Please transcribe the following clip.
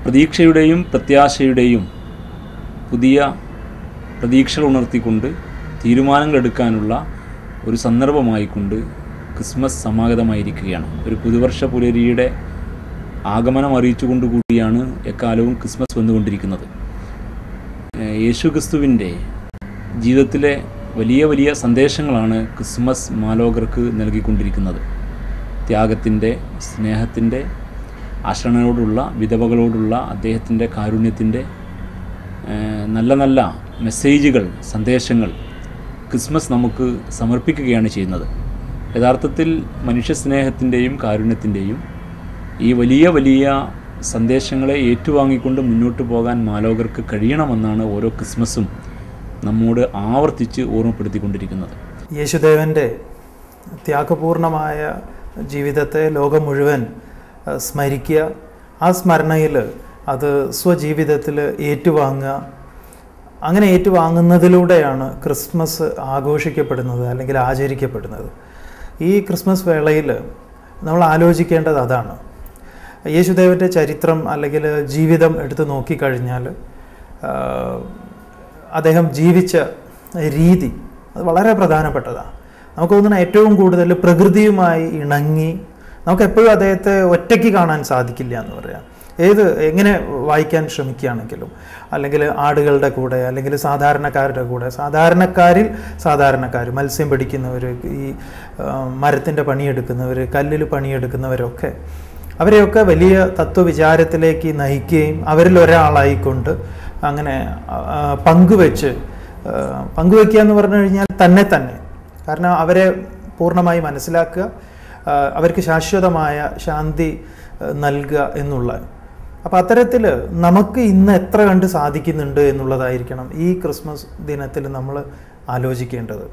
പ്രതീക്ഷയുടെയും പ്രത്യാശയുടെയും പുതിയ പ്രതീക്ഷകൾ ഉണർത്തിക്കൊണ്ട് തീരുമാനങ്ങൾ എടുക്കാനുള്ള ഒരു സന്ദർഭമായിക്കൊണ്ട് ക്രിസ്മസ് സമാഗതമായിരിക്കുകയാണ്. ഒരു പുതുവർഷ പുലരിയുടെ ആഗമനം അറിയിച്ചുകൊണ്ട് കൂടിയാണ് എക്കാലവും ക്രിസ്മസ് വന്നുകൊണ്ടിരിക്കുന്നത്. യേശു ക്രിസ്തുവിൻ്റെ ജീവിതത്തിലെ വലിയ വലിയ സന്ദേശങ്ങളാണ് ക്രിസ്മസ് മാലോകർക്ക് നൽകിക്കൊണ്ടിരിക്കുന്നത്. ത്യാഗത്തിൻ്റെ, സ്നേഹത്തിൻ്റെ, ആശ്രണയോടുള്ള, വിധവകളോടുള്ള അദ്ദേഹത്തിൻ്റെ കാരുണ്യത്തിൻ്റെ നല്ല നല്ല മെസ്സേജുകൾ, സന്ദേശങ്ങൾ ക്രിസ്മസ് നമുക്ക് സമർപ്പിക്കുകയാണ് ചെയ്യുന്നത്. യഥാർത്ഥത്തിൽ മനുഷ്യസ്നേഹത്തിൻ്റെയും കാരുണ്യത്തിൻ്റെയും ഈ വലിയ വലിയ സന്ദേശങ്ങളെ ഏറ്റുവാങ്ങിക്കൊണ്ട് മുന്നോട്ട് പോകാൻ മാലോകർക്ക് കഴിയണമെന്നാണ് ഓരോ ക്രിസ്മസും നമ്മോട് ആവർത്തിച്ച് ഓർമ്മപ്പെടുത്തിക്കൊണ്ടിരിക്കുന്നത്. യേശുദേവൻ്റെ ത്യാഗപൂർണമായ ജീവിതത്തെ ലോകം മുഴുവൻ സ്മരിക്കുക, ആ സ്മരണയിൽ അത് സ്വജീവിതത്തിൽ ഏറ്റുവാങ്ങുക. അങ്ങനെ ഏറ്റുവാങ്ങുന്നതിലൂടെയാണ് ക്രിസ്മസ് ആഘോഷിക്കപ്പെടുന്നത് അല്ലെങ്കിൽ ആചരിക്കപ്പെടുന്നത്. ഈ ക്രിസ്മസ് വേളയിൽ നമ്മൾ ആലോചിക്കേണ്ടത് അതാണ്. യേശുദേവൻ്റെ ചരിത്രം അല്ലെങ്കിൽ ജീവിതം എടുത്ത് നോക്കിക്കഴിഞ്ഞാൽ അദ്ദേഹം ജീവിച്ച രീതി അത് വളരെ പ്രധാനപ്പെട്ടതാണ്. നമുക്ക് തോന്നുന്ന ഏറ്റവും കൂടുതൽ പ്രകൃതിയുമായി ഇണങ്ങി, നമുക്കെപ്പോഴും അദ്ദേഹത്തെ ഒറ്റയ്ക്ക് കാണാൻ സാധിക്കില്ല എന്ന് പറയാം. എങ്ങനെ വായിക്കാൻ ശ്രമിക്കുകയാണെങ്കിലും, അല്ലെങ്കിൽ ആടുകളുടെ കൂടെ, അല്ലെങ്കിൽ സാധാരണക്കാരുടെ കൂടെ, സാധാരണക്കാർ, മത്സ്യം പിടിക്കുന്നവർ, ഈ മരത്തിൻ്റെ പണിയെടുക്കുന്നവർ, കല്ലിൽ പണിയെടുക്കുന്നവരൊക്കെ, അവരെയൊക്കെ വലിയ തത്വവിചാരത്തിലേക്ക് നയിക്കുകയും അവരിൽ ഒരാളായിക്കൊണ്ട് അങ്ങനെ പങ്കുവെക്കുക എന്ന് പറഞ്ഞു കഴിഞ്ഞാൽ തന്നെ കാരണം അവരെ പൂർണ്ണമായി മനസ്സിലാക്കുക, അവർക്ക് ശാശ്വതമായ ശാന്തി നൽകുക എന്നുള്ള. അപ്പം അത്തരത്തിൽ നമുക്ക് ഇന്ന് എത്ര കണ്ട് സാധിക്കുന്നുണ്ട് എന്നുള്ളതായിരിക്കണം ഈ ക്രിസ്മസ് ദിനത്തിൽ നമ്മൾ ആലോചിക്കേണ്ടത്.